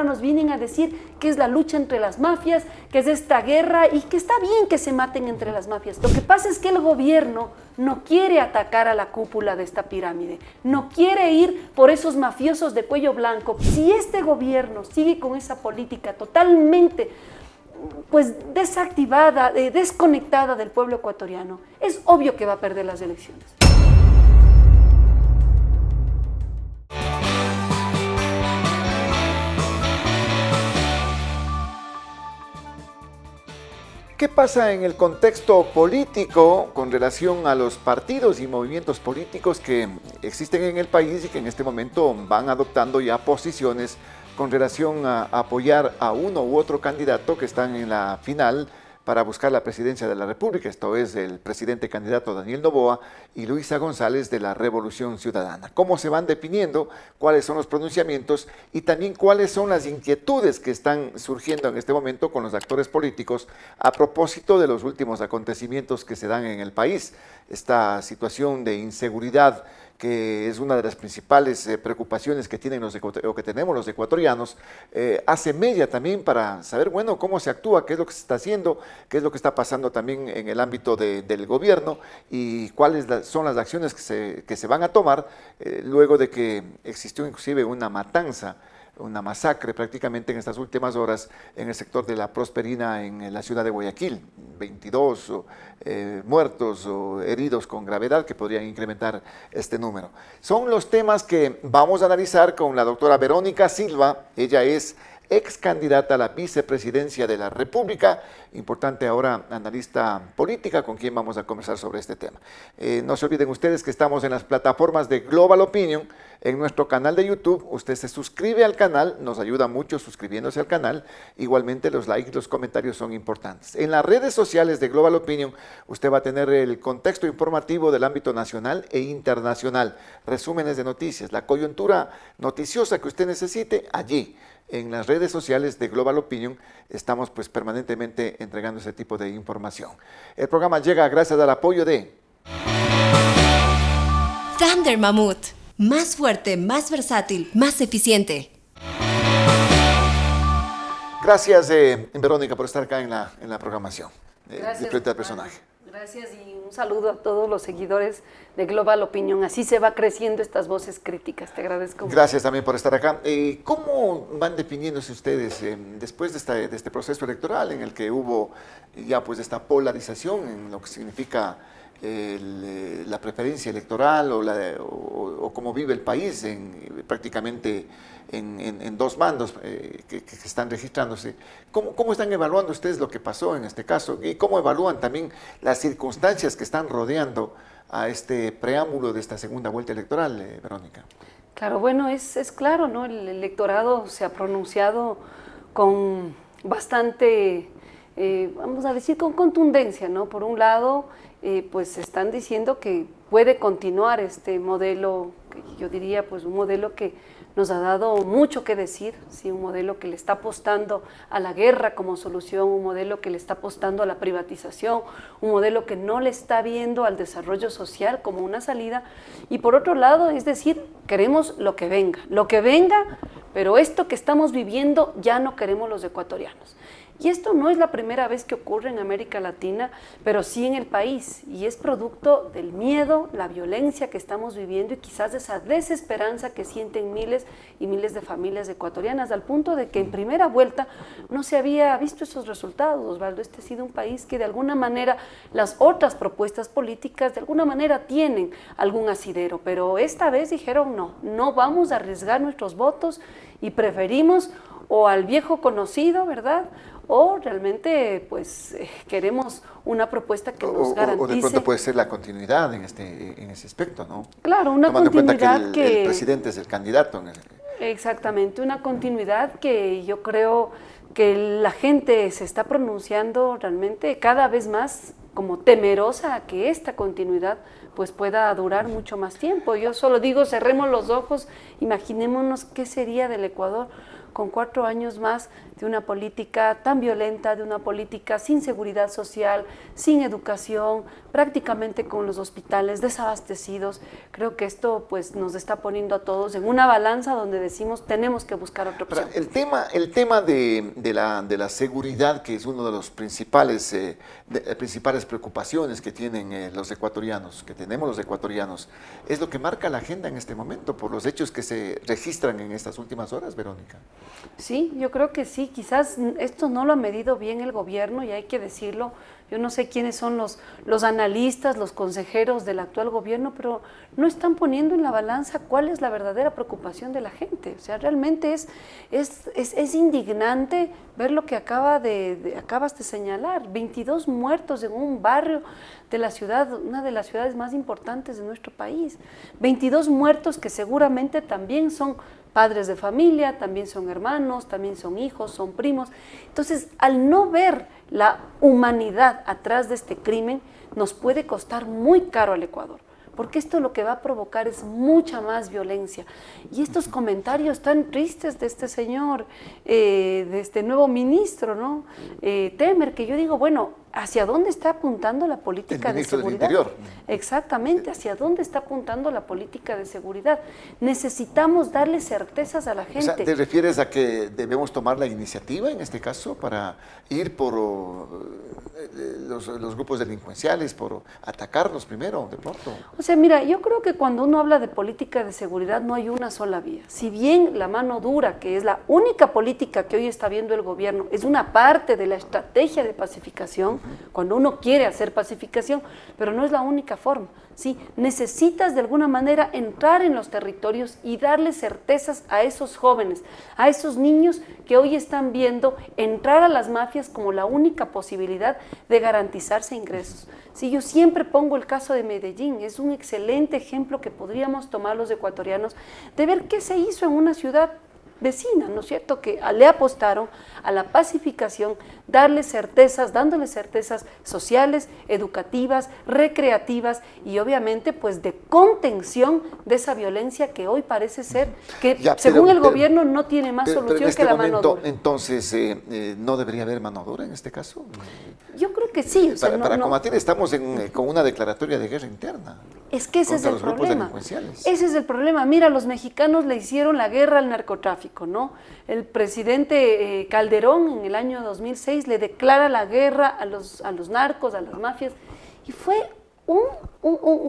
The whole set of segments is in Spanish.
nos vienen a decir que es la lucha entre las mafias, que es esta guerra y que está bien que se maten entre las mafias. Lo que pasa es que el gobierno no quiere atacar a la cúpula de esta pirámide, no quiere ir por esos mafiosos de cuello blanco. Si este gobierno sigue con esa política totalmente pues desactivada, desconectada del pueblo ecuatoriano, es obvio que va a perder las elecciones. ¿Qué pasa en el contexto político con relación a los partidos y movimientos políticos que existen en el país y que en este momento van adoptando ya posiciones con relación a apoyar a uno u otro candidato que están en la final para buscar la presidencia de la República? Esto es el presidente candidato Daniel Noboa y Luisa González de la Revolución Ciudadana. ¿Cómo se van definiendo? ¿Cuáles son los pronunciamientos? Y también cuáles son las inquietudes que están surgiendo en este momento con los actores políticos a propósito de los últimos acontecimientos que se dan en el país. Esta situación de inseguridad, que es una de las principales preocupaciones que tienen o que tenemos los ecuatorianos, hace mella también para saber, bueno, cómo se actúa, qué es lo que se está haciendo, qué es lo que está pasando también en el ámbito del gobierno y cuáles son las acciones que se van a tomar luego de que existió inclusive una matanza, una masacre prácticamente en estas últimas horas en el sector de La Prosperina en la ciudad de Guayaquil, 22 muertos o heridos con gravedad que podrían incrementar este número. Son los temas que vamos a analizar con la doctora Verónica Silva. Ella es ex candidata a la vicepresidencia de la República, importante ahora analista política, con quien vamos a conversar sobre este tema. No se olviden ustedes que estamos en las plataformas de Global Opinion, en nuestro canal de YouTube. Usted se suscribe al canal, nos ayuda mucho suscribiéndose al canal. Igualmente los likes y los comentarios son importantes. En las redes sociales de Global Opinion, usted va a tener el contexto informativo del ámbito nacional e internacional, resúmenes de noticias, la coyuntura noticiosa que usted necesite allí. En las redes sociales de Global Opinion estamos pues permanentemente entregando ese tipo de información. El programa llega gracias al apoyo de Thunder Mammoth, más fuerte, más versátil, más eficiente. Gracias Verónica por estar acá en la programación. Gracias, de frente al personaje. Gracias y un saludo a todos los seguidores de Global Opinion. Así se va creciendo estas voces críticas. Te agradezco mucho. Gracias también por estar acá. ¿Cómo van definiéndose ustedes después de este proceso electoral en el que hubo ya pues esta polarización en lo que significa la preferencia electoral o cómo vive el país prácticamente en dos bandos que están registrándose? ¿Cómo están evaluando ustedes lo que pasó en este caso? ¿Y cómo evalúan también las circunstancias que están rodeando a este preámbulo de esta segunda vuelta electoral, Verónica? Claro, bueno, es claro, ¿no? El electorado se ha pronunciado con bastante, vamos a decir, con contundencia, ¿no? Por un lado, pues están diciendo que puede continuar este modelo, que yo diría pues un modelo que nos ha dado mucho que decir, ¿sí? Un modelo que le está apostando a la guerra como solución, un modelo que le está apostando a la privatización, un modelo que no le está viendo al desarrollo social como una salida. Y por otro lado, es decir, queremos lo que venga, pero esto que estamos viviendo ya no queremos los ecuatorianos. Y esto no es la primera vez que ocurre en América Latina, pero sí en el país, y es producto del miedo, la violencia que estamos viviendo y quizás de esa desesperanza que sienten miles y miles de familias ecuatorianas, al punto de que en primera vuelta no se había visto esos resultados, Osvaldo. Este ha sido un país que de alguna manera las otras propuestas políticas de alguna manera tienen algún asidero, pero esta vez dijeron no vamos a arriesgar nuestros votos y preferimos o al viejo conocido, ¿verdad?, o realmente pues queremos una propuesta que nos garantice. O de pronto puede ser la continuidad en ese aspecto, ¿no? Claro, una tomando continuidad en cuenta que el presidente es el candidato. Exactamente, una continuidad que yo creo que la gente se está pronunciando realmente cada vez más como temerosa a que esta continuidad pues pueda durar mucho más tiempo. Yo solo digo, cerremos los ojos, imaginémonos qué sería del Ecuador con 4 años más de una política tan violenta, de una política sin seguridad social, sin educación, prácticamente con los hospitales desabastecidos. Creo que esto pues nos está poniendo a todos en una balanza donde decimos tenemos que buscar otra opción. El tema de la seguridad, que es uno de los principales preocupaciones que tienen los ecuatorianos, que tenemos los ecuatorianos, es lo que marca la agenda en este momento por los hechos que se registran en estas últimas horas, Verónica. Sí, yo creo que sí, quizás esto no lo ha medido bien el gobierno y hay que decirlo. Yo no sé quiénes son los analistas, los consejeros del actual gobierno, pero no están poniendo en la balanza cuál es la verdadera preocupación de la gente. O sea, realmente es indignante ver lo que acabas de señalar. 22 muertos en un barrio de la ciudad, una de las ciudades más importantes de nuestro país. 22 muertos que seguramente también son padres de familia, también son hermanos, también son hijos, son primos. Entonces, al no ver la humanidad atrás de este crimen, nos puede costar muy caro al Ecuador, porque esto lo que va a provocar es mucha más violencia. Y estos comentarios tan tristes de este señor, de este nuevo ministro, ¿no? Temer, que yo digo, bueno, ¿hacia dónde está apuntando la política de seguridad? Del Interior. Exactamente, ¿hacia dónde está apuntando la política de seguridad? Necesitamos darle certezas a la gente. O sea, ¿te refieres a que debemos tomar la iniciativa en este caso para ir por los grupos delincuenciales, por atacarlos primero, de pronto? O sea, mira, yo creo que cuando uno habla de política de seguridad no hay una sola vía. Si bien la mano dura, que es la única política que hoy está viendo el gobierno, es una parte de la estrategia de pacificación, cuando uno quiere hacer pacificación, pero no es la única forma, ¿sí? Necesitas de alguna manera entrar en los territorios y darle certezas a esos jóvenes, a esos niños que hoy están viendo entrar a las mafias como la única posibilidad de garantizarse ingresos. Sí, yo siempre pongo el caso de Medellín, es un excelente ejemplo que podríamos tomar los ecuatorianos de ver qué se hizo en una ciudad vecina, ¿no es cierto?, que le apostaron a la pacificación, dándoles certezas sociales, educativas, recreativas y obviamente pues de contención de esa violencia que hoy parece ser que según el gobierno no tiene más solución que la mano dura. Entonces, ¿no debería haber mano dura en este caso? Yo creo que sí. O sea, para combatir estamos con una declaratoria de guerra interna. Es que ese es el problema. Ese es el problema. Mira, los mexicanos le hicieron la guerra al narcotráfico, ¿no? El presidente Calderón en el año 2006 le declara la guerra a los narcos, a las mafias, y fue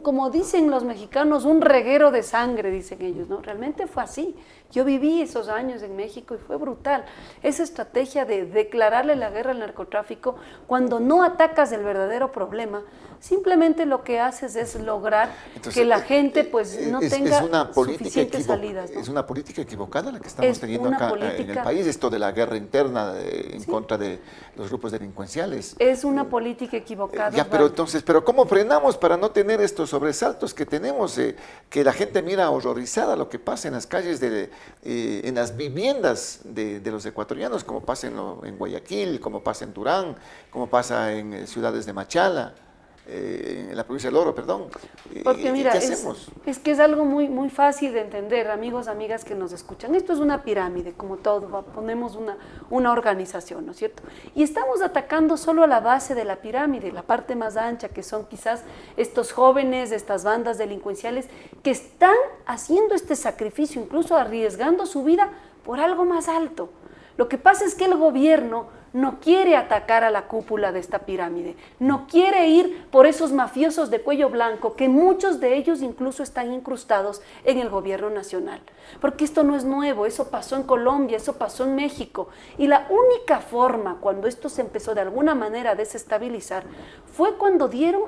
como dicen los mexicanos, un reguero de sangre, dicen ellos, ¿no? Realmente fue así. Yo viví esos años en México y fue brutal. Esa estrategia de declararle la guerra al narcotráfico cuando no atacas el verdadero problema, simplemente lo que haces es lograr que la gente pues no tenga suficientes salidas, ¿no? Es una política equivocada la que estamos teniendo acá en el país, esto de la guerra interna en contra de los grupos delincuenciales. Es una política equivocada. Pero ¿cómo frenamos para no tener estos sobresaltos que tenemos? Que la gente mira horrorizada lo que pasa en las calles, en las viviendas de los ecuatorianos, como pasa en Guayaquil, como pasa en Durán, como pasa en ciudades de Machala. En la provincia del Oro, perdón. Porque mira, ¿qué hacemos? Es que es algo muy fácil de entender, amigos, amigas que nos escuchan. Esto es una pirámide, como todo, ponemos una organización, ¿no es cierto? Y estamos atacando solo a la base de la pirámide, la parte más ancha, que son quizás estos jóvenes, estas bandas delincuenciales, que están haciendo este sacrificio, incluso arriesgando su vida por algo más alto. Lo que pasa es que el gobierno no quiere atacar a la cúpula de esta pirámide, no quiere ir por esos mafiosos de cuello blanco, que muchos de ellos incluso están incrustados en el gobierno nacional. Porque esto no es nuevo, eso pasó en Colombia, eso pasó en México. Y la única forma, cuando esto se empezó de alguna manera a desestabilizar, fue cuando dieron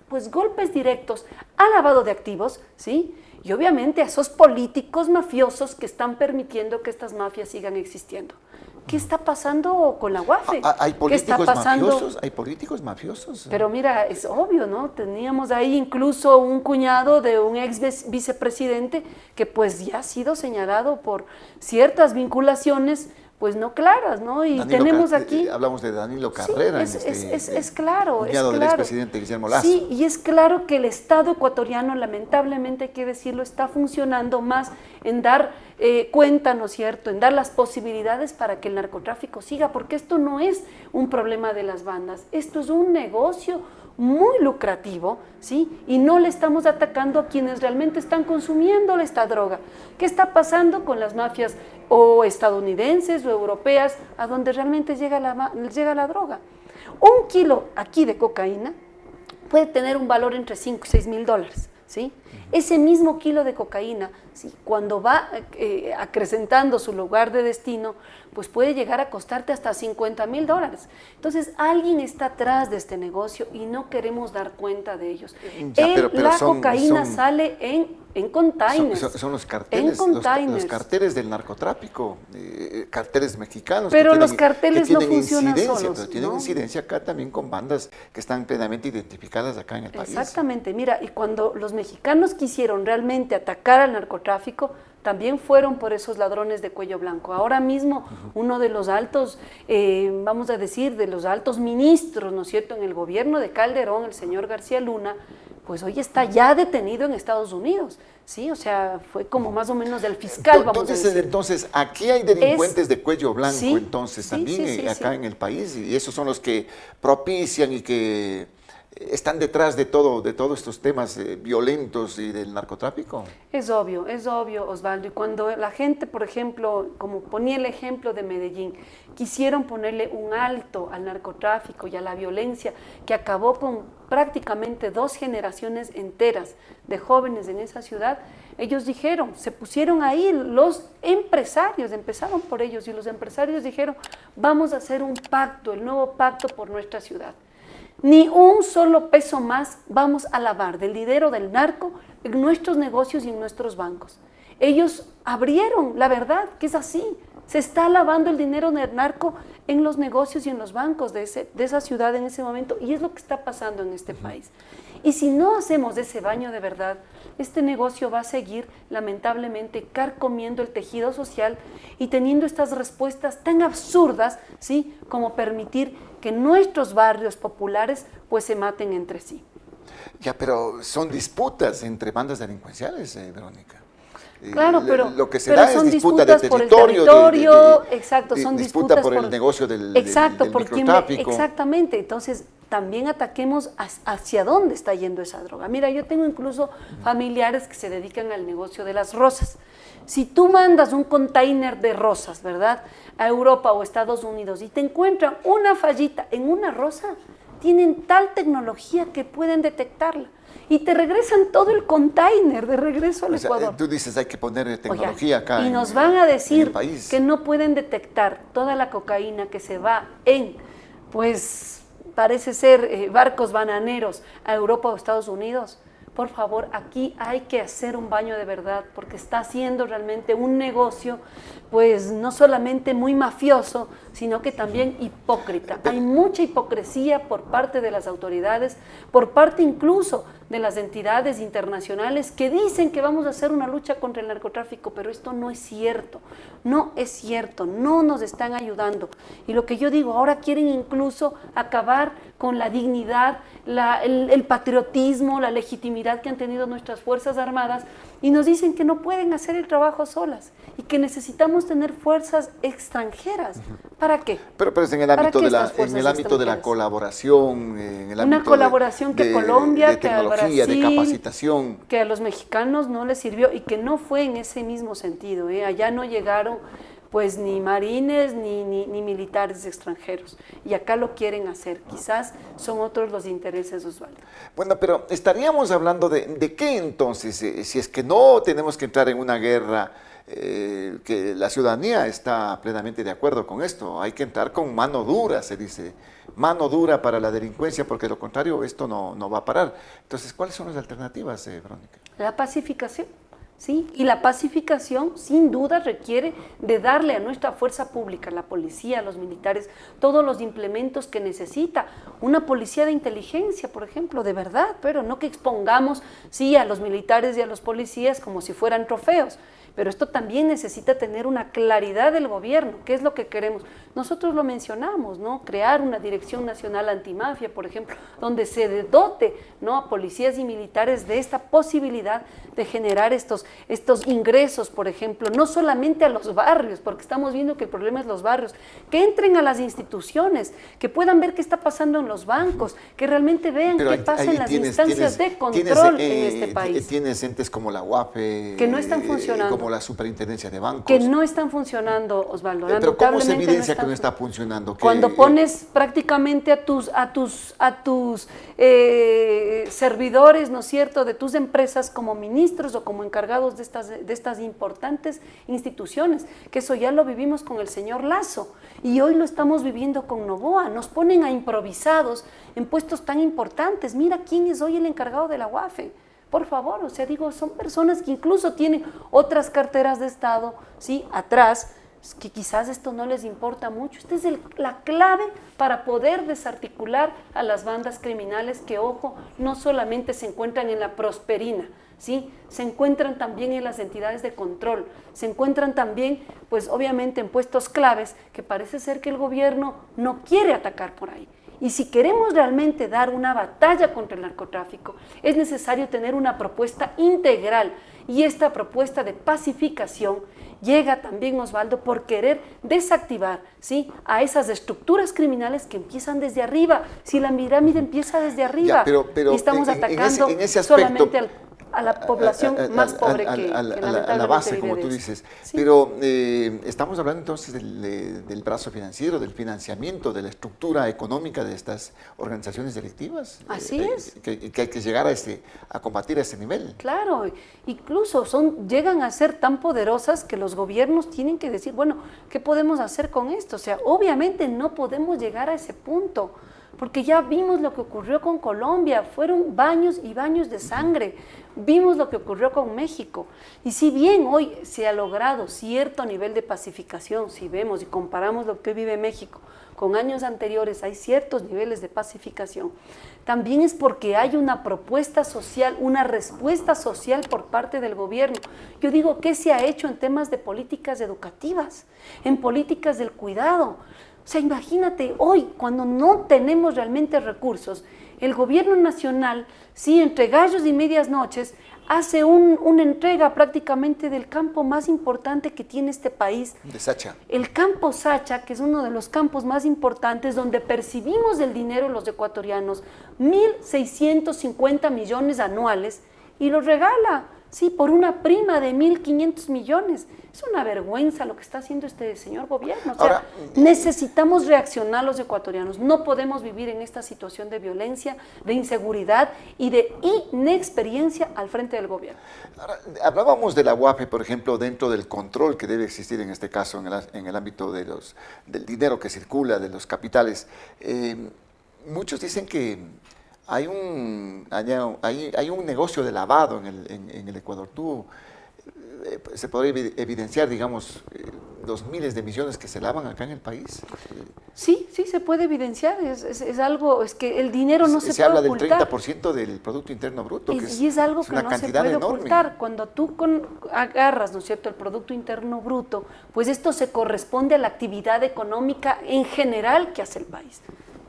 pues golpes directos al lavado de activos, ¿sí? Y obviamente a esos políticos mafiosos que están permitiendo que estas mafias sigan existiendo. ¿Qué está pasando con la UAFE? ¿Hay políticos mafiosos? ¿Hay políticos mafiosos? Pero mira, es obvio, ¿no? Teníamos ahí incluso un cuñado de un ex vicepresidente que pues ya ha sido señalado por ciertas vinculaciones pues no claras, ¿no? Y Danilo tenemos aquí... hablamos de Danilo Carrera. Sí, es claro, cuñado del expresidente Guillermo Lasso. Sí, y es claro que el Estado ecuatoriano, lamentablemente hay que decirlo, está funcionando más en dar cuenta, ¿no es cierto?, en dar las posibilidades para que el narcotráfico siga, porque esto no es un problema de las bandas, esto es un negocio muy lucrativo, ¿sí? Y no le estamos atacando a quienes realmente están consumiendo esta droga. ¿Qué está pasando con las mafias o estadounidenses o europeas a donde realmente llega la droga? Un kilo aquí de cocaína puede tener un valor entre 5 y 6 mil dólares, ¿sí? Ese mismo kilo de cocaína, ¿sí?, cuando va acrecentando su lugar de destino, pues puede llegar a costarte hasta 50 mil dólares. Entonces, alguien está atrás de este negocio y no queremos dar cuenta de ellos. Ya, la cocaína sale en containers. Son los carteles, los carteles del narcotráfico, carteles mexicanos. Pero los carteles no funcionan solos. Pero tienen incidencia acá también con bandas que están plenamente identificadas acá en el país. Exactamente, mira, y cuando los mexicanos quisieron realmente atacar al narcotráfico, también fueron por esos ladrones de cuello blanco. Ahora mismo uno de los altos, vamos a decir, de los altos ministros, ¿no es cierto?, en el gobierno de Calderón, el señor García Luna, pues hoy está ya detenido en Estados Unidos, ¿sí? O sea, fue como más o menos del fiscal, vamos a decir. Entonces, aquí hay delincuentes de cuello blanco, sí, entonces, sí, también acá en el país, y esos son los que propician y que están detrás de todos estos temas violentos y del narcotráfico. Es obvio, Osvaldo, y cuando la gente, por ejemplo, como ponía el ejemplo de Medellín, quisieron ponerle un alto al narcotráfico y a la violencia que acabó con prácticamente 2 generaciones enteras de jóvenes en esa ciudad, ellos dijeron, se pusieron ahí los empresarios, empezaron por ellos, y los empresarios dijeron, vamos a hacer un pacto, el nuevo pacto por nuestra ciudad. Ni un solo peso más vamos a lavar del dinero del narco en nuestros negocios y en nuestros bancos. Ellos abrieron, la verdad, que es así. Se está lavando el dinero del narco en los negocios y en los bancos de esa ciudad en ese momento, y es lo que está pasando en este país. Y si no hacemos ese baño de verdad, este negocio va a seguir lamentablemente carcomiendo el tejido social y teniendo estas respuestas tan absurdas, ¿sí?, como permitir que nuestros barrios populares pues se maten entre sí. Ya, pero son disputas entre bandas delincuenciales, Verónica. Claro, pero lo que se da es disputa de territorio, exacto, son disputa por el negocio del microtráfico. Exactamente, entonces también ataquemos hacia dónde está yendo esa droga. Mira, yo tengo incluso familiares que se dedican al negocio de las rosas. Si tú mandas un container de rosas, ¿verdad?, a Europa o Estados Unidos y te encuentran una fallita en una rosa, tienen tal tecnología que pueden detectarla y te regresan todo el container de regreso al Ecuador. Tú dices, hay que poner tecnología acá. Y nos van a decir país, que no pueden detectar toda la cocaína que se va en, pues, parece ser barcos bananeros a Europa o Estados Unidos. Por favor, aquí hay que hacer un baño de verdad, porque está haciendo realmente un negocio, pues no solamente muy mafioso, sino que también hipócrita. Hay mucha hipocresía por parte de las autoridades, por parte incluso de las entidades internacionales que dicen que vamos a hacer una lucha contra el narcotráfico, pero esto no es cierto, no es cierto, no nos están ayudando. Y lo que yo digo, ahora quieren incluso acabar con la dignidad, el patriotismo, la legitimidad que han tenido nuestras Fuerzas Armadas, y nos dicen que no pueden hacer el trabajo solas y que necesitamos tener fuerzas extranjeras. ¿Para qué? Pero es en el ámbito de la colaboración, en el ámbito una colaboración que Colombia, de tecnología, que Brasil, de capacitación, que a los mexicanos no les sirvió y que no fue en ese mismo sentido. Allá no llegaron pues ni marines ni militares extranjeros, y acá lo quieren hacer. Quizás son otros los intereses, Osvaldo. Bueno, pero estaríamos hablando de qué entonces, si es que no tenemos que entrar en una guerra, que la ciudadanía está plenamente de acuerdo con esto, hay que entrar con mano dura, se dice, mano dura para la delincuencia, porque de lo contrario esto no va a parar. Entonces, ¿cuáles son las alternativas, Verónica? La pacificación. ¿Sí? Y la pacificación sin duda requiere de darle a nuestra fuerza pública, la policía, a los militares, todos los implementos que necesita. Una policía de inteligencia, por ejemplo, de verdad, pero no que expongamos, sí, a los militares y a los policías como si fueran trofeos. pero esto también necesita tener una claridad del gobierno, qué es lo que queremos. Nosotros lo mencionamos, ¿no? Crear una Dirección Nacional Antimafia, por ejemplo, donde se dote, ¿no?, a policías y militares de esta posibilidad de generar estos ingresos, por ejemplo, no solamente a los barrios, porque estamos viendo que el problema es los barrios, que entren a las instituciones, que puedan ver qué está pasando en los bancos, que realmente vean qué pasa en las instancias de control en este país. Tienes entes como la UAPE, que no están funcionando, como la Superintendencia de Bancos. Que no están funcionando, Osvaldo. Pero ¿cómo se evidencia que no está funcionando? Cuando pones prácticamente a tus servidores, ¿no es cierto?, de tus empresas como ministros o como encargados de estas importantes instituciones, que eso ya lo vivimos con el señor Lasso y hoy lo estamos viviendo con Noboa. Nos ponen a improvisados en puestos tan importantes. Mira quién es hoy el encargado de la UAFE. Por favor, o sea, digo, son personas que incluso tienen otras carteras de Estado, ¿sí?, atrás, que quizás esto no les importa mucho. Esta es la clave para poder desarticular a las bandas criminales que, ojo, no solamente se encuentran en la Prosperina, ¿sí?, se encuentran también en las entidades de control, se encuentran también, pues obviamente, en puestos claves que parece ser que el gobierno no quiere atacar por ahí. Y si queremos realmente dar una batalla contra el narcotráfico, es necesario tener una propuesta integral, y esta propuesta de pacificación llega también, Osvaldo, por querer desactivar, ¿sí?, a esas estructuras criminales que empiezan desde arriba. Si la pirámide empieza desde arriba, pero y estamos atacando en ese aspecto, solamente a la población más pobre que a la base, como tú dices. ¿Sí? Pero estamos hablando entonces del brazo financiero, del financiamiento, de la estructura económica de estas organizaciones delictivas. Así es. Que hay que llegar a combatir a ese nivel. Claro, incluso llegan a ser tan poderosas que los gobiernos tienen que decir, bueno, ¿qué podemos hacer con esto? O sea, obviamente no podemos llegar a ese punto, porque ya vimos lo que ocurrió con Colombia, fueron baños y baños de sangre. Vimos lo que ocurrió con México, y si bien hoy se ha logrado cierto nivel de pacificación, si vemos y comparamos lo que hoy vive México con años anteriores, hay ciertos niveles de pacificación, también es porque hay una propuesta social, una respuesta social por parte del gobierno. Yo digo, ¿qué se ha hecho en temas de políticas educativas, en políticas del cuidado? O sea, imagínate, hoy cuando no tenemos realmente recursos, el gobierno nacional, sí, entre gallos y medias noches, hace una entrega prácticamente del campo más importante que tiene este país. De Sacha. El campo Sacha, que es uno de los campos más importantes, donde percibimos el dinero los ecuatorianos, 1.650 millones anuales, y lo regala, sí, por una prima de 1.500 millones. Es una vergüenza lo que está haciendo este señor gobierno. O sea, ahora, necesitamos reaccionar los ecuatorianos. No podemos vivir en esta situación de violencia, de inseguridad y de inexperiencia al frente del gobierno. Ahora, hablábamos de la UAPE, por ejemplo, dentro del control que debe existir en este caso en el ámbito del dinero que circula, de los capitales. Muchos dicen que hay un negocio de lavado en el Ecuador. Se podría evidenciar, digamos, los miles de millones que se lavan acá en el país. Sí, se puede evidenciar, es algo, es que el dinero no se puede Se habla del ocultar. 30% del Producto Interno Bruto, Y es algo que una no se cantidad puede enorme. ocultar. Cuando tú agarras, ¿no es cierto?, el Producto Interno Bruto, pues esto se corresponde a la actividad económica en general que hace el país.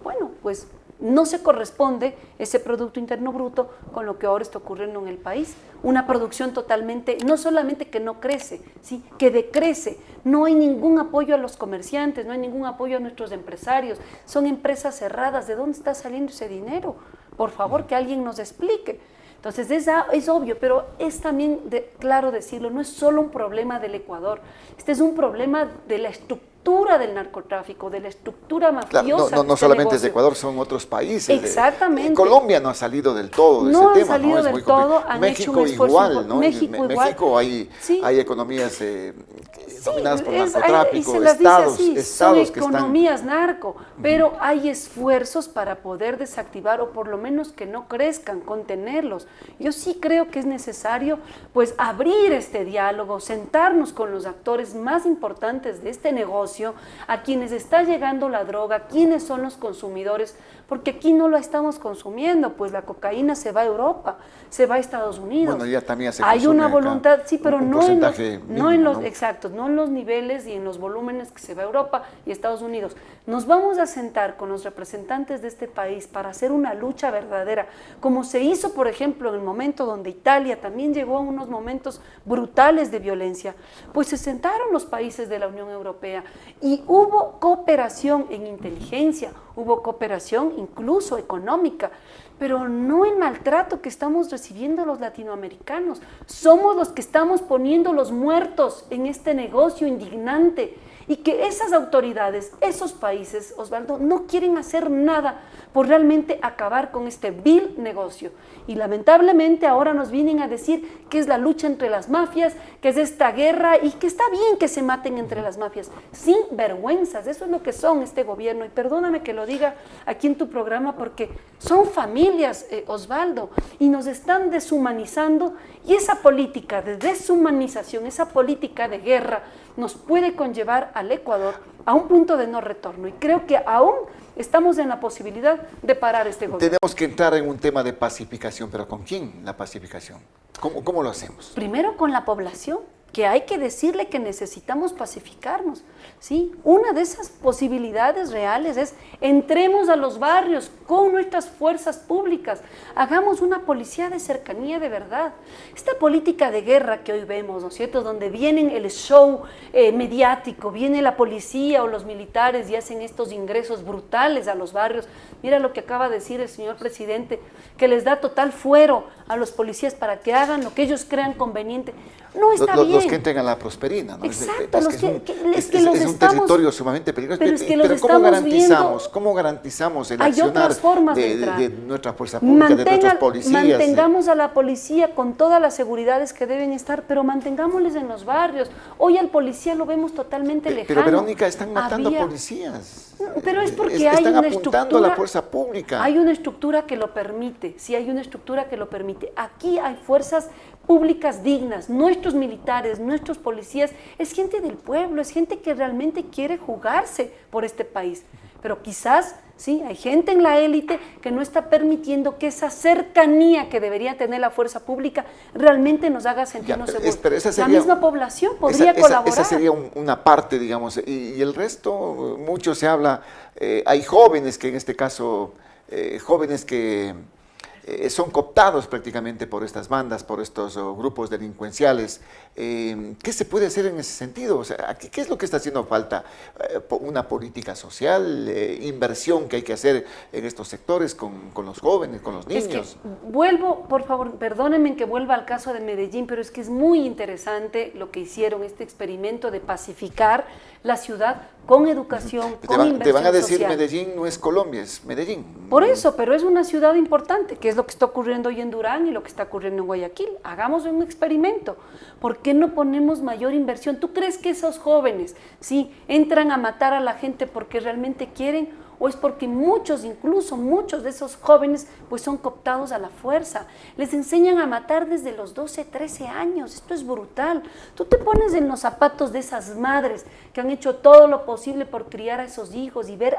Bueno, pues no se corresponde ese Producto Interno Bruto con lo que ahora está ocurriendo en el país. Una producción totalmente, no solamente que no crece, ¿sí?, que decrece. No hay ningún apoyo a los comerciantes, no hay ningún apoyo a nuestros empresarios. Son empresas cerradas. ¿De dónde está saliendo ese dinero? Por favor, que alguien nos explique. Entonces es obvio, pero es también claro decirlo, no es solo un problema del Ecuador, este es un problema de la estructura del narcotráfico, de la estructura mafiosa. Claro, no solamente es de Ecuador, son otros países. Exactamente. Colombia no ha salido del todo de ese tema. No han salido del todo, han hecho un esfuerzo. Igual, ¿no? México igual. México hay economías dominadas por narcotráfico, se las dice así, estados son que economías narco, pero hay esfuerzos para poder desactivar o por lo menos que no crezcan, contenerlos. Yo sí creo que es necesario pues abrir este diálogo, sentarnos con los actores más importantes de este negocio, negocio, a quienes está llegando la droga, quiénes son los consumidores, porque aquí no la estamos consumiendo, pues la cocaína se va a Europa, se va a Estados Unidos. Bueno, ya también se hay una consume acá voluntad, sí, pero un no en los, porcentaje no en mínimo, los, ¿no? exacto, no en los niveles y en los volúmenes que se va a Europa y Estados Unidos. Nos vamos a sentar con los representantes de este país para hacer una lucha verdadera, como se hizo, por ejemplo, en el momento donde Italia también llegó a unos momentos brutales de violencia, pues se sentaron los países de la Unión Europea y hubo cooperación en inteligencia, hubo cooperación incluso económica, pero no el maltrato que estamos recibiendo los latinoamericanos. Somos los que estamos poniendo los muertos en este negocio indignante y que esas autoridades, esos países, Osvaldo, no quieren hacer nada por realmente acabar con este vil negocio. Y lamentablemente ahora nos vienen a decir que es la lucha entre las mafias, que es esta guerra y que está bien que se maten entre las mafias, sin vergüenzas. Eso es lo que son este gobierno. Y perdóname que lo diga aquí en tu programa porque son familias, Osvaldo, y nos están deshumanizando, y esa política de deshumanización, esa política de guerra nos puede conllevar al Ecuador a un punto de no retorno. Y creo que aún estamos en la posibilidad de parar este gobierno. Tenemos que entrar en un tema de pacificación, pero ¿con quién la pacificación? ¿Cómo lo hacemos? Primero con la población, que hay que decirle que necesitamos pacificarnos, ¿sí? Una de esas posibilidades reales es entremos a los barrios con nuestras fuerzas públicas, hagamos una policía de cercanía de verdad. Esta política de guerra que hoy vemos, ¿no es cierto?, donde vienen el show mediático, viene la policía o los militares y hacen estos ingresos brutales a los barrios. Mira lo que acaba de decir el señor presidente, que les da total fuero a los policías para que hagan lo que ellos crean conveniente. No está bien. Los que entren a la Prosperina, ¿no? Exacto, es un territorio sumamente peligroso. Pero ¿cómo garantizamos el hay accionar otras formas de entrar. de nuestra fuerza pública, de nuestros policías? Mantengamos a la policía con todas las seguridades que deben estar, pero mantengámosles en los barrios. Hoy al policía lo vemos totalmente lejano. Pero Verónica, están matando policías. Pero es porque hay están una apuntando estructura, a la fuerza pública. Hay una estructura que lo permite, sí hay una estructura que lo permite. Aquí hay fuerzas públicas dignas, nuestros militares, nuestros policías, es gente del pueblo, es gente que realmente quiere jugarse por este país. Pero quizás, sí, hay gente en la élite que no está permitiendo que esa cercanía que debería tener la fuerza pública realmente nos haga sentirnos seguros. La misma población podría colaborar. Esa sería una parte, digamos, y el resto, mucho se habla, hay jóvenes que en este caso, jóvenes que son cooptados prácticamente por estas bandas, por estos grupos delincuenciales. ¿Qué se puede hacer en ese sentido? O sea, ¿qué es lo que está haciendo falta? Una política social, inversión que hay que hacer en estos sectores con los jóvenes, con los niños. Es que vuelvo, por favor, perdónenme que vuelva al caso de Medellín, pero es que es muy interesante lo que hicieron, este experimento de pacificar la ciudad con educación, con inversión te van a decir social. Medellín no es Colombia, es Medellín. Por eso, pero es una ciudad importante, que es lo que está ocurriendo hoy en Durán y lo que está ocurriendo en Guayaquil. Hagamos un experimento. ¿Por qué no ponemos mayor inversión? ¿Tú crees que esos jóvenes, sí, entran a matar a la gente porque realmente quieren? ¿O es porque muchos, incluso muchos de esos jóvenes, pues son cooptados a la fuerza? Les enseñan a matar desde los 12, 13 años. Esto es brutal. Tú te pones en los zapatos de esas madres que han hecho todo lo posible por criar a esos hijos y ver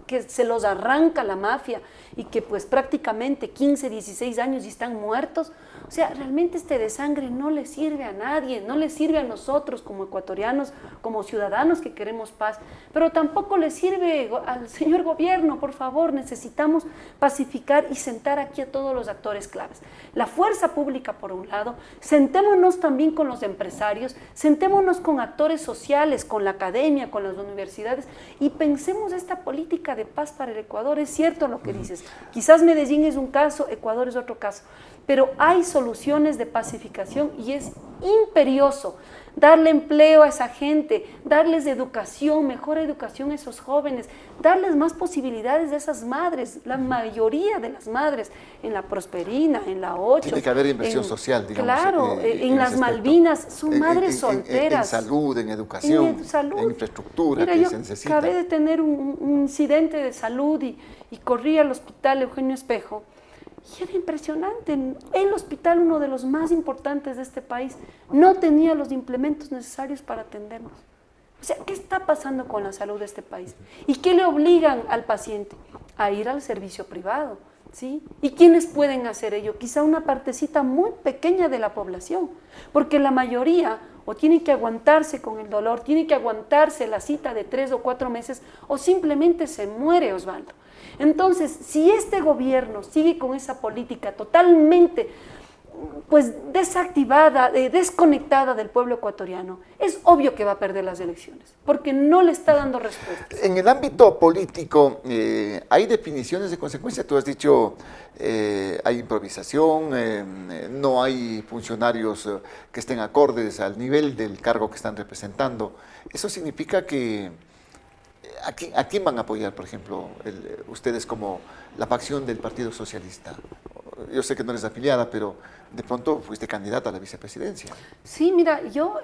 que se los arranca la mafia y que pues prácticamente 15, 16 años y están muertos. O sea, realmente este desangre no le sirve a nadie, no le sirve a nosotros como ecuatorianos, como ciudadanos que queremos paz, pero tampoco le sirve al señor gobierno. Por favor, necesitamos pacificar y sentar aquí a todos los actores claves. La fuerza pública por un lado, sentémonos también con los empresarios, sentémonos con actores sociales, con la academia, con las universidades y pensemos esta política de paz para el Ecuador. Es cierto lo que dices, quizás Medellín es un caso, Ecuador es otro caso, pero hay soluciones de pacificación y es imperioso darle empleo a esa gente, darles educación, mejor educación a esos jóvenes, darles más posibilidades a esas madres, la mayoría de las madres en la Prosperina, en la 8. Tiene que haber inversión social, digamos. Claro, en las Malvinas son madres solteras. En salud, en educación, en infraestructura. Mira, que yo se necesita. acabé de tener un incidente de salud y corrí al hospital Eugenio Espejo. Y era impresionante, el hospital, uno de los más importantes de este país, no tenía los implementos necesarios para atendernos. O sea, ¿qué está pasando con la salud de este país? ¿Y qué le obligan al paciente? A ir al servicio privado, ¿sí? ¿Y quiénes pueden hacer ello? Quizá una partecita muy pequeña de la población, porque la mayoría o tiene que aguantarse con el dolor, tiene que aguantarse la cita de 3 o 4 meses, o simplemente se muere, Osvaldo. Entonces, si este gobierno sigue con esa política totalmente pues desactivada, desconectada del pueblo ecuatoriano, es obvio que va a perder las elecciones, porque no le está dando respuesta. En el ámbito político, ¿hay definiciones de consecuencia? Tú has dicho, hay improvisación, no hay funcionarios que estén acordes al nivel del cargo que están representando. ¿Eso significa que a quién van a apoyar, por ejemplo, ustedes como la facción del Partido Socialista? Yo sé que no eres afiliada, pero de pronto fuiste candidata a la vicepresidencia. Sí, mira, yo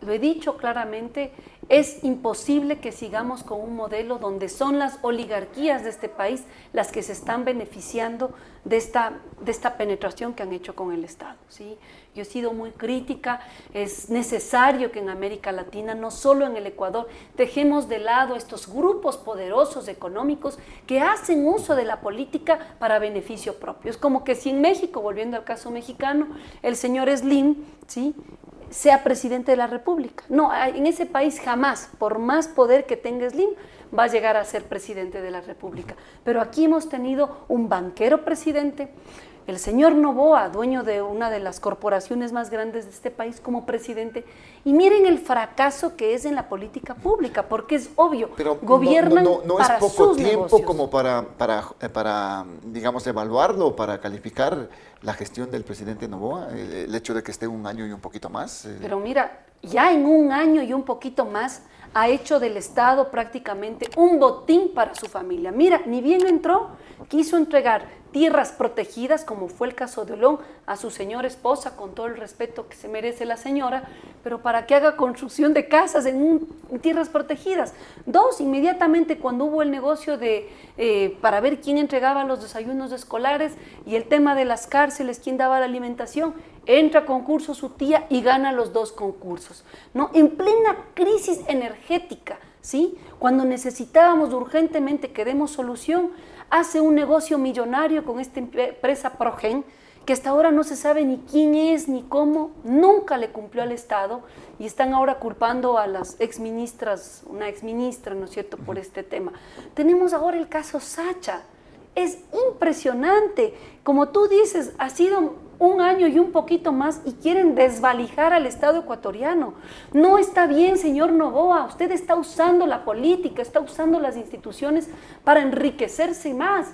lo he dicho claramente, es imposible que sigamos con un modelo donde son las oligarquías de este país las que se están beneficiando de esta penetración que han hecho con el Estado, ¿sí? Yo he sido muy crítica, es necesario que en América Latina, no solo en el Ecuador, dejemos de lado estos grupos poderosos económicos que hacen uso de la política para beneficio propio. Es como que si en México, volviendo al caso mexicano, el señor Slim, ¿sí?, sea presidente de la República. No, en ese país jamás, por más poder que tenga Slim, va a llegar a ser presidente de la República. Pero aquí hemos tenido un banquero presidente, el señor Noboa, dueño de una de las corporaciones más grandes de este país, como presidente, y miren el fracaso que es en la política pública, porque es obvio, pero gobiernan no para es poco sus tiempo negocios. como para, digamos, evaluarlo, para calificar la gestión del presidente Noboa, el hecho de que esté un año y un poquito más. Pero mira, ya en un año y un poquito más ha hecho del Estado prácticamente un botín para su familia. Mira, ni bien entró, quiso entregar tierras protegidas, como fue el caso de Olón, a su señora esposa, con todo el respeto que se merece la señora, pero para que haga construcción de casas en tierras protegidas. 2, inmediatamente cuando hubo el negocio para ver quién entregaba los desayunos escolares y el tema de las cárceles, quién daba la alimentación, entra a concurso su tía y gana los 2 concursos, ¿no? En plena crisis energética, ¿sí? Cuando necesitábamos urgentemente que demos solución, hace un negocio millonario con esta empresa Progen, que hasta ahora no se sabe ni quién es ni cómo, nunca le cumplió al Estado, y están ahora culpando a las exministras, una exministra, ¿no es cierto?, por este tema. Tenemos ahora el caso Sacha. Es impresionante, como tú dices, ha sido un año y un poquito más y quieren desvalijar al Estado ecuatoriano. No está bien, señor Noboa, usted está usando la política, está usando las instituciones para enriquecerse más.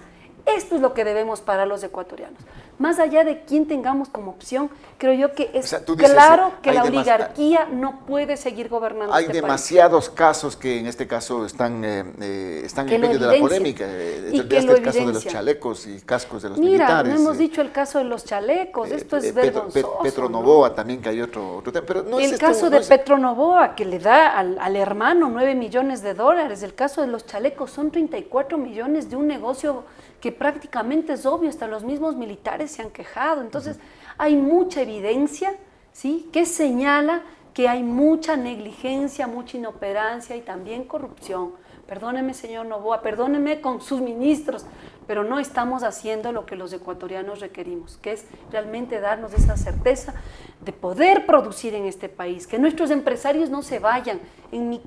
Esto es lo que debemos para los ecuatorianos. Más allá de quién tengamos como opción, creo yo que es claro que la oligarquía no puede seguir gobernando hay este país. Demasiados casos que en este caso están en medio de la polémica. El caso de los chalecos y cascos de los militares. Mira, no hemos dicho el caso de los chalecos, esto es vergonzoso. Petro Noboa también, que hay otro tema. Pero no el caso de Petro Noboa, que le da al hermano $9 millones. El caso de los chalecos son 34 millones de un negocio que prácticamente es obvio, hasta los mismos militares se han quejado. Entonces, hay mucha evidencia, ¿sí?, que señala que hay mucha negligencia, mucha inoperancia y también corrupción. Perdóneme, señor Noboa, perdóneme con sus ministros, pero no estamos haciendo lo que los ecuatorianos requerimos, que es realmente darnos esa certeza de poder producir en este país, que nuestros empresarios no se vayan. En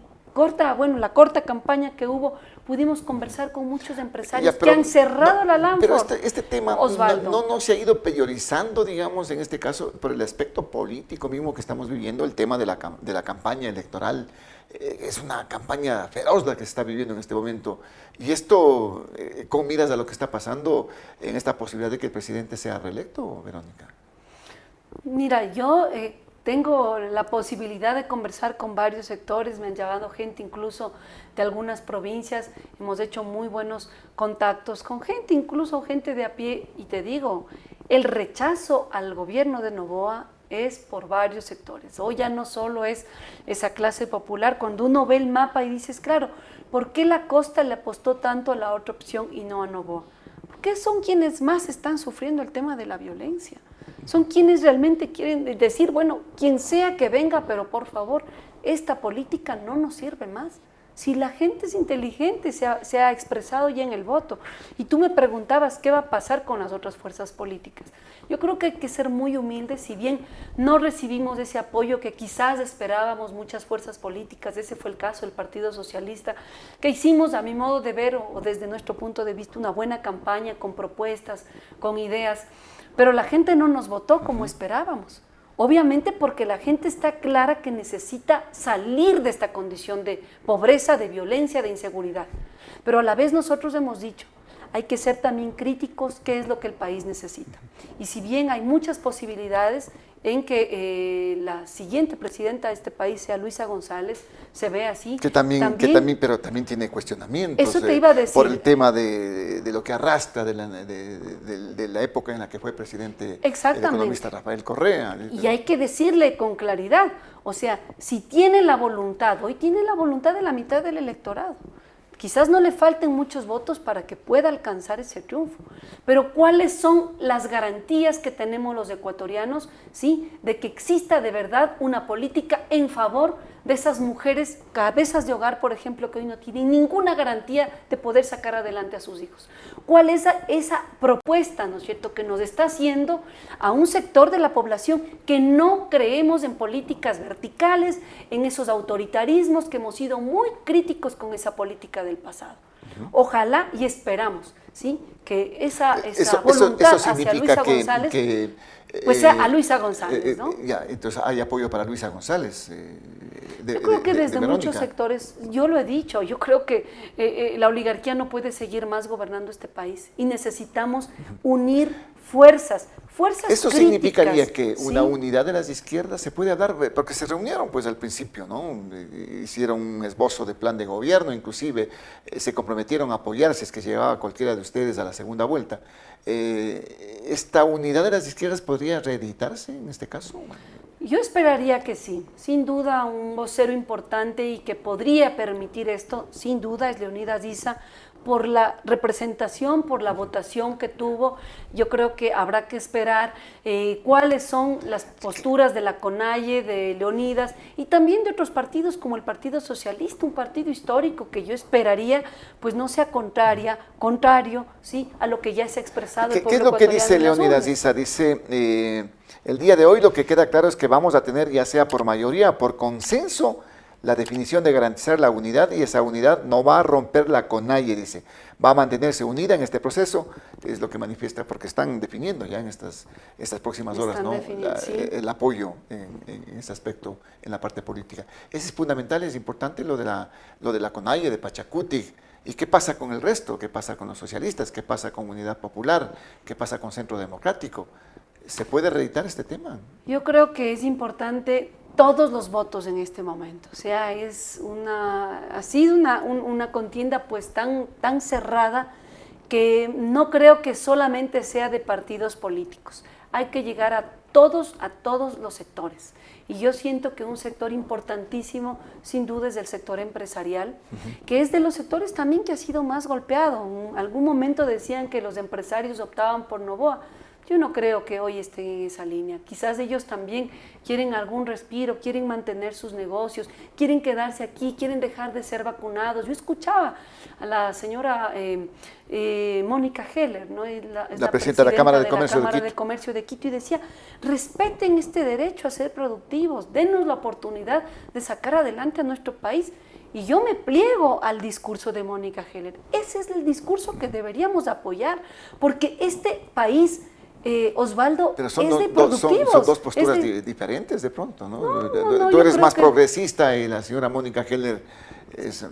la corta campaña que hubo, pudimos conversar con muchos empresarios que han cerrado la lámpara. Pero este tema no se ha ido priorizando, digamos, en este caso, por el aspecto político mismo que estamos viviendo, el tema de la campaña electoral. Es una campaña feroz la que se está viviendo en este momento. Y esto, ¿cómo miras a lo que está pasando en esta posibilidad de que el presidente sea reelecto, Verónica? Mira, yo tengo la posibilidad de conversar con varios sectores, me han llamado gente incluso de algunas provincias, hemos hecho muy buenos contactos con gente, incluso gente de a pie, y te digo, el rechazo al gobierno de Noboa es por varios sectores. Hoy ya no solo es esa clase popular, cuando uno ve el mapa y dices, claro, ¿por qué la costa le apostó tanto a la otra opción y no a Noboa? Porque son quienes más están sufriendo el tema de la violencia. Son quienes realmente quieren decir, bueno, quien sea que venga, pero por favor, esta política no nos sirve más. Si la gente es inteligente, se ha expresado ya en el voto. Y tú me preguntabas qué va a pasar con las otras fuerzas políticas. Yo creo que hay que ser muy humildes, si bien no recibimos ese apoyo que quizás esperábamos muchas fuerzas políticas, ese fue el caso del Partido Socialista, que hicimos a mi modo de ver o desde nuestro punto de vista una buena campaña con propuestas, con ideas, pero la gente no nos votó como esperábamos. Obviamente porque la gente está clara que necesita salir de esta condición de pobreza, de violencia, de inseguridad. Pero a la vez nosotros hemos dicho, hay que ser también críticos qué es lo que el país necesita. Y si bien hay muchas posibilidades en que la siguiente presidenta de este país sea Luisa González, se ve así. Pero también tiene cuestionamientos. Eso te iba a decir. Por el tema de lo que arrastra de la época en la que fue presidente el economista Rafael Correa. Y hay que decirle con claridad, o sea, si tiene la voluntad, hoy tiene la voluntad de la mitad del electorado. Quizás no le falten muchos votos para que pueda alcanzar ese triunfo, pero ¿cuáles son las garantías que tenemos los ecuatorianos, sí, de que exista de verdad una política en favor de esas mujeres cabezas de hogar, por ejemplo, que hoy no tienen ninguna garantía de poder sacar adelante a sus hijos? ¿Cuál es esa propuesta, ¿no es cierto?, que nos está haciendo a un sector de la población que no creemos en políticas verticales, en esos autoritarismos, que hemos sido muy críticos con esa política del pasado? Ojalá y esperamos, ¿sí?, que esa voluntad hacia Luisa González, pues sea a Luisa González, ¿no? Entonces hay apoyo para Luisa González. Yo creo que desde muchos sectores, yo lo he dicho, yo creo que la oligarquía no puede seguir más gobernando este país y necesitamos unir fuerzas Eso críticas, significaría que ¿sí?, una unidad de las izquierdas se puede dar, porque se reunieron pues al principio, ¿no? Hicieron un esbozo de plan de gobierno, inclusive se comprometieron a apoyar si es que llegaba cualquiera de ustedes a la segunda vuelta. ¿Esta unidad de las izquierdas podría reeditarse en este caso? Yo esperaría que sí, sin duda un vocero importante y que podría permitir esto, sin duda, es Leonidas Issa, por la representación, por la votación que tuvo. Yo creo que habrá que esperar cuáles son las posturas de la CONAIE, de Leonidas y también de otros partidos como el Partido Socialista, un partido histórico que yo esperaría pues no sea contrario, ¿sí?, a lo que ya se ha expresado el pueblo ¿Qué es lo que dice ecuatoriano en las Leonidas Issa? Dice, el día de hoy lo que queda claro es que vamos a tener, ya sea por mayoría o por consenso, la definición de garantizar la unidad, y esa unidad no va a romper la CONAIE, dice, va a mantenerse unida en este proceso, es lo que manifiesta, porque están definiendo ya en estas próximas horas, ¿no?, el apoyo en ese aspecto en la parte política. Eso es fundamental, es importante lo de la CONAIE, de Pachacuti. ¿Y qué pasa con el resto? ¿Qué pasa con los socialistas? ¿Qué pasa con Unidad Popular? ¿Qué pasa con Centro Democrático? ¿Se puede reeditar este tema? Yo creo que es importante todos los votos en este momento. O sea, ha sido una contienda pues tan cerrada que no creo que solamente sea de partidos políticos. Hay que llegar a todos los sectores. Y yo siento que un sector importantísimo, sin duda, es el sector empresarial, que es de los sectores también que ha sido más golpeado. En algún momento decían que los empresarios optaban por Noboa. Yo no creo que hoy estén en esa línea. Quizás ellos también quieren algún respiro, quieren mantener sus negocios, quieren quedarse aquí, quieren dejar de ser vacunados. Yo escuchaba a la señora Mónica Heller, ¿no?, es la presidenta de la Cámara de Comercio de Quito, y decía, respeten este derecho a ser productivos, denos la oportunidad de sacar adelante a nuestro país. Y yo me pliego al discurso de Mónica Heller. Ese es el discurso que deberíamos apoyar, porque este país... Osvaldo, pero son es de productivos. Son dos posturas diferentes de pronto, ¿no? No, tú eres más progresista y la señora Mónica Heller es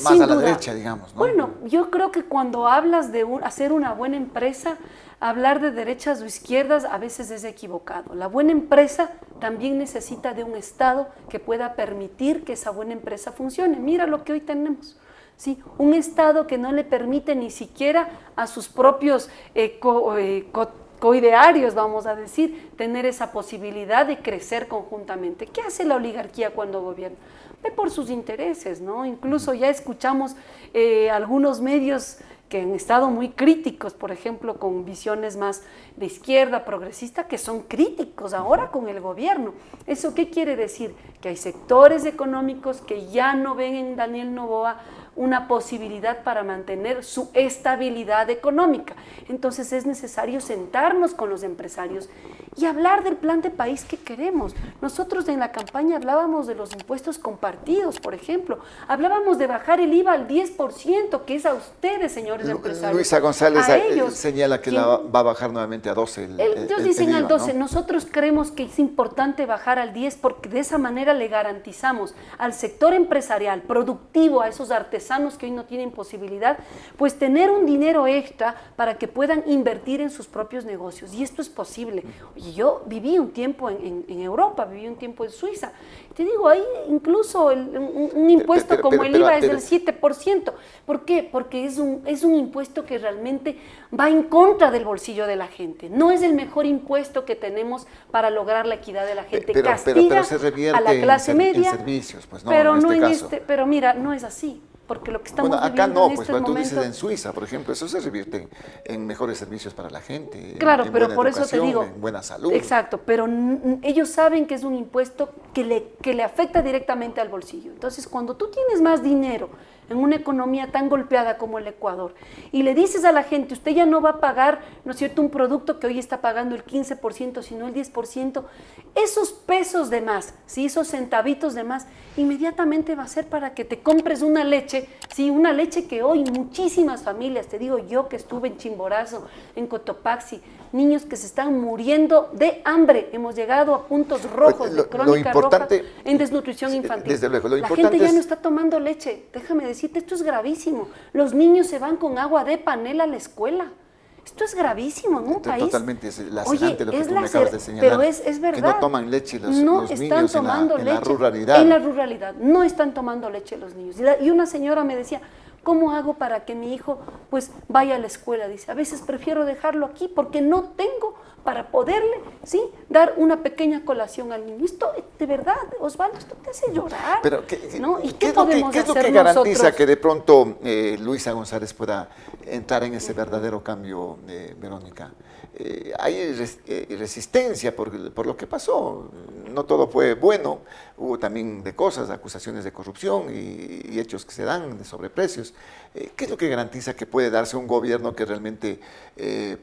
más a la derecha, digamos, ¿no? Bueno, yo creo que cuando hablas de hacer una buena empresa, hablar de derechas o izquierdas a veces es equivocado. La buena empresa también necesita de un Estado que pueda permitir que esa buena empresa funcione. Mira lo que hoy tenemos. Sí, un Estado que no le permite ni siquiera a sus propios coidearios, vamos a decir, tener esa posibilidad de crecer conjuntamente. ¿Qué hace la oligarquía cuando gobierna? Ve por sus intereses, ¿no? Incluso ya escuchamos algunos medios que han estado muy críticos, por ejemplo, con visiones más de izquierda, progresista, que son críticos ahora con el gobierno. ¿Eso qué quiere decir? Que hay sectores económicos que ya no ven en Daniel Noboa una posibilidad para mantener su estabilidad económica. Entonces es necesario sentarnos con los empresarios y hablar del plan de país que queremos. Nosotros en la campaña hablábamos de los impuestos compartidos, por ejemplo. Hablábamos de bajar el IVA al 10%, que es a ustedes, señores empresarios. Luisa González ellos, señala que la va a bajar nuevamente a 12 ellos dicen el al IVA, 12, ¿no? Nosotros creemos que es importante bajar al 10 porque de esa manera le garantizamos al sector empresarial, productivo, a esos artesanos que hoy no tienen posibilidad, pues tener un dinero extra para que puedan invertir en sus propios negocios. Y esto es posible. Oye, yo viví un tiempo en Europa, viví un tiempo en Suiza. Te digo, ahí incluso un impuesto como el IVA es del 7%. ¿Por qué? Porque es un impuesto que realmente va en contra del bolsillo de la gente. No es el mejor impuesto que tenemos para lograr la equidad de la gente. Castiga se revierte a la clase media, en servicios, pues no, pero en no este caso. pero mira, no es así. Porque lo que estamos bueno, acá viviendo no, en pues estos tú dices momentos, en Suiza, por ejemplo, eso se revierte en mejores servicios para la gente. Claro, en pero buena por eso te educación, digo. en buena salud. Exacto, pero ellos saben que es un impuesto que le afecta directamente al bolsillo. Entonces, cuando tú tienes más dinero en una economía tan golpeada como el Ecuador y le dices a la gente, usted ya no va a pagar, ¿no es cierto?, un producto que hoy está pagando el 15%, sino el 10%, esos pesos de más, ¿sí?, esos centavitos de más, inmediatamente va a ser para que te compres una leche, ¿sí?, una leche que hoy muchísimas familias, te digo yo que estuve en Chimborazo, en Cotopaxi, niños que se están muriendo de hambre, hemos llegado a puntos rojos de crónica roja en desnutrición infantil. Desde luego, lo la importante gente ya no está tomando leche, déjame decirte, esto es gravísimo, los niños se van con agua de panela a la escuela. Esto es gravísimo en un país. Totalmente es lacerante lo que tú me lacer, acabas de señalar. pero es verdad. Que no toman leche los están niños tomando en leche la ruralidad. En la ruralidad, no están tomando leche los niños. Y una señora me decía, ¿cómo hago para que mi hijo pues vaya a la escuela? Dice, a veces prefiero dejarlo aquí porque no tengo para poderle, ¿sí?, dar una pequeña colación al niño. Esto, de verdad, Osvaldo, esto te hace llorar. Pero, ¿no? ¿Y ¿qué podemos es lo hacer que garantiza nosotros? que de pronto Luisa González pueda entrar en ese verdadero cambio, Verónica? Hay resistencia por lo que pasó. No todo fue bueno, hubo también de cosas, acusaciones de corrupción y hechos que se dan de sobreprecios. ¿Qué es lo que garantiza que puede darse un gobierno que realmente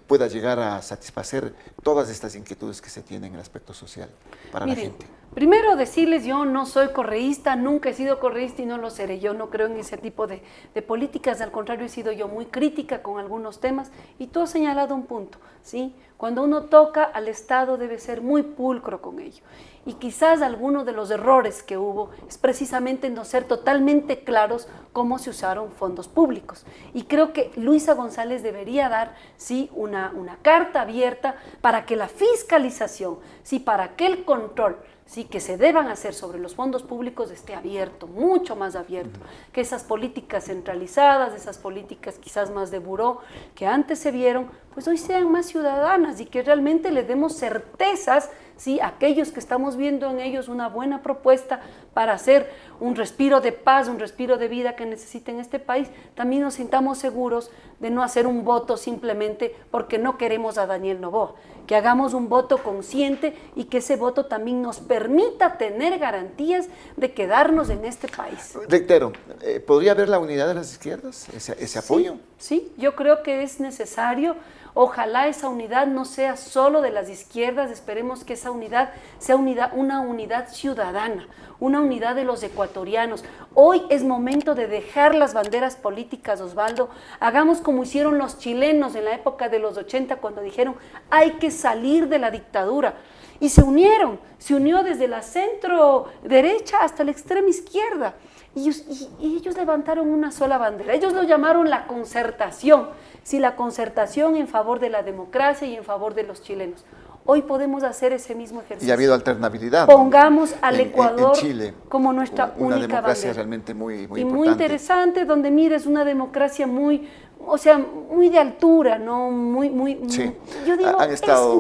pueda llegar a satisfacer todas estas inquietudes que se tienen en el aspecto social para Miren, la gente? Primero decirles, yo no soy correísta, nunca he sido correísta y no lo seré. Yo no creo en ese tipo de políticas, al contrario, he sido yo muy crítica con algunos temas y tú has señalado un punto, ¿sí? Cuando uno toca al Estado debe ser muy pulcro con ello. Y quizás alguno de los errores que hubo es precisamente no ser totalmente claros cómo se usaron fondos públicos. Y creo que Luisa González debería dar, sí, una carta abierta para que la fiscalización, sí, para que el control, sí, que se deban hacer sobre los fondos públicos esté abierto, mucho más abierto, que esas políticas centralizadas, esas políticas quizás más de buró que antes se vieron, pues hoy sean más ciudadanas y que realmente le demos certezas, sí, a aquellos que estamos viendo en ellos una buena propuesta para hacer un respiro de paz, un respiro de vida que necesita este país, también nos sintamos seguros de no hacer un voto simplemente porque no queremos a Daniel Noboa, que hagamos un voto consciente y que ese voto también nos permita tener garantías de quedarnos en este país. Reitero, ¿podría haber la unidad de las izquierdas, ese apoyo? Sí, yo creo que es necesario. Ojalá esa unidad no sea solo de las izquierdas, esperemos que esa unidad sea una unidad ciudadana, una unidad de los ecuatorianos. Hoy es momento de dejar las banderas políticas, Osvaldo. Hagamos como hicieron los chilenos en la época de los 80 cuando dijeron hay que salir de la dictadura. Y se unió desde la centro derecha hasta la extrema izquierda. Y ellos levantaron una sola bandera. Ellos lo llamaron la concertación. Sí, la concertación en favor de la democracia y en favor de los chilenos. Hoy podemos hacer ese mismo ejercicio. Y ha habido alternabilidad. Pongamos al Ecuador en Chile, como nuestra única una democracia bandera. realmente muy y importante. muy interesante, donde mira, es una democracia muy, o sea, muy de altura, ¿no? Sí. Yo digo, Han estado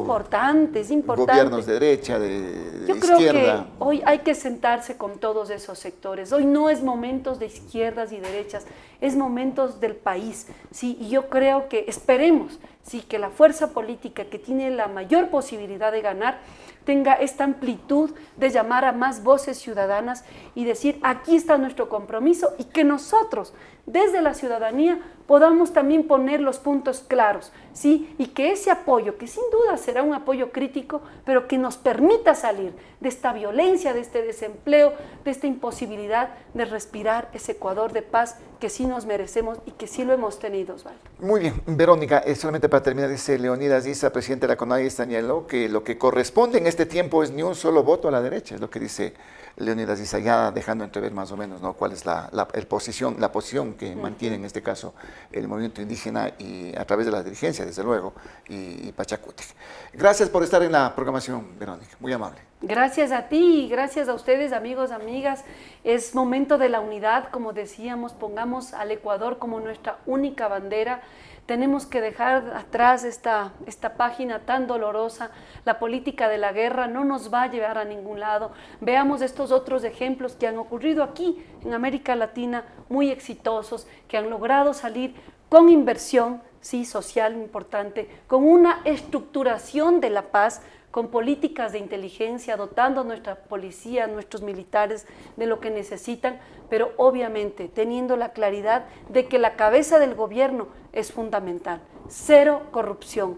es importante. gobiernos de derecha, de Yo creo izquierda. que hoy hay que sentarse con todos esos sectores. Hoy no es momentos de izquierdas y derechas, es momentos del país, ¿sí? Y yo creo que esperemos, ¿sí?, que la fuerza política que tiene la mayor posibilidad de ganar tenga esta amplitud de llamar a más voces ciudadanas y decir, aquí está nuestro compromiso, y que nosotros, desde la ciudadanía, podamos también poner los puntos claros, ¿sí? Y que ese apoyo, que sin duda será un apoyo crítico, pero que nos permita salir de esta violencia, de este desempleo, de esta imposibilidad de respirar ese Ecuador de paz que sí nos merecemos y que sí lo hemos tenido, Osvaldo. Muy bien, Verónica, solamente para terminar, dice Leonidas Issa, presidente de la CONAIE, señaló que lo que corresponde en este tiempo es ni un solo voto a la derecha, es lo que dice Leonidas Issa, ya dejando entrever más o menos, ¿no?, cuál es la posición que mantiene en este caso el movimiento indígena, y a través de la dirigencia, desde luego, y Pachacútec. Gracias por estar en la programación, Verónica, muy amable. Gracias a ti y gracias a ustedes, amigos, amigas. Es momento de la unidad, como decíamos, pongamos al Ecuador como nuestra única bandera. Tenemos que dejar atrás esta página tan dolorosa. La política de la guerra no nos va a llevar a ningún lado. Veamos estos otros ejemplos que han ocurrido aquí en América Latina, muy exitosos, que han logrado salir con inversión, sí, social importante, con una estructuración de la paz, con políticas de inteligencia, dotando a nuestra policía, a nuestros militares de lo que necesitan, pero obviamente teniendo la claridad de que la cabeza del gobierno es fundamental. Cero corrupción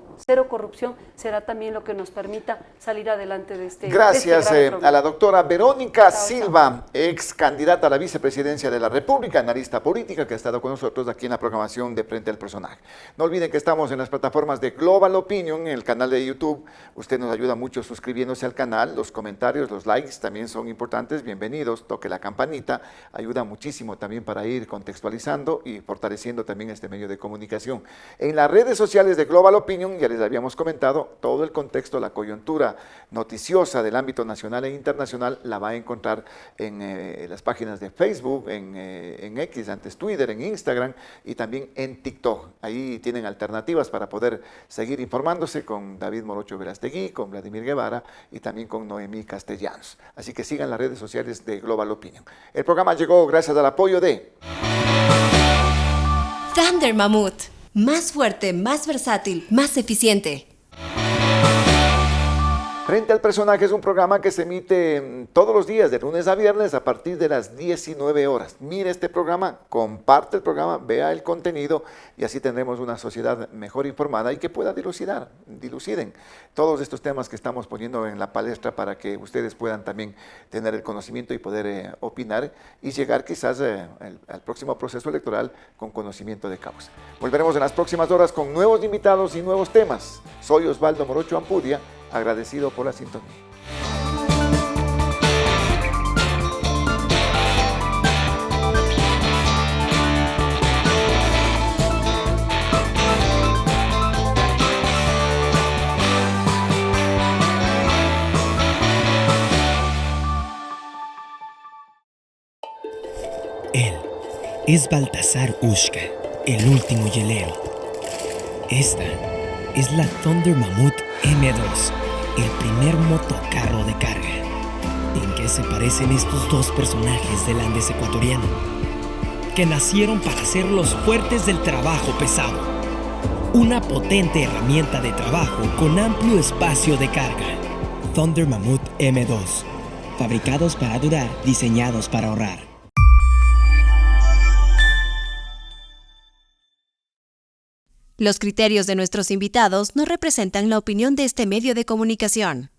será también lo que nos permita salir adelante de este Gracias grave problema. a la doctora Verónica Chao, Silva, ex candidata a la vicepresidencia de la República, analista política, que ha estado con nosotros aquí en la programación de Frente al Personaje. No olviden que estamos en las plataformas de Global Opinion, en el canal de YouTube. Usted nos ayuda mucho suscribiéndose al canal, los comentarios, los likes también son importantes, bienvenidos, toque la campanita, ayuda muchísimo también para ir contextualizando y fortaleciendo también este medio de comunicación. En las redes sociales de Global Opinion, ya les habíamos comentado, todo el contexto, la coyuntura noticiosa del ámbito nacional e internacional la va a encontrar en las páginas de Facebook, en X, antes Twitter, en Instagram y también en TikTok. Ahí tienen alternativas para poder seguir informándose con David Morocho Verastegui, con Vladimir Guevara y también con Noemí Castellanos. Así que sigan las redes sociales de Global Opinion. El programa llegó gracias al apoyo de Thunder Mammoth. Más fuerte, más versátil, más eficiente. Frente al Personaje es un programa que se emite todos los días, de lunes a viernes, a partir de las 19 horas. Mire este programa, comparte el programa, vea el contenido y así tendremos una sociedad mejor informada y que pueda diluciden todos estos temas que estamos poniendo en la palestra para que ustedes puedan también tener el conocimiento y poder opinar y llegar quizás al próximo proceso electoral con conocimiento de causa. Volveremos en las próximas horas con nuevos invitados y nuevos temas. Soy Osvaldo Morocho Ampudia, agradecido por la sintonía. Él es Baltasar Ushka, el último hielero. Esta es la Thunder Mammoth M2, el primer motocarro de carga. ¿En qué se parecen estos dos personajes del Andes ecuatoriano? Que nacieron para ser los fuertes del trabajo pesado. Una potente herramienta de trabajo con amplio espacio de carga. Thunder Mammoth M2. Fabricados para durar, diseñados para ahorrar. Los criterios de nuestros invitados no representan la opinión de este medio de comunicación.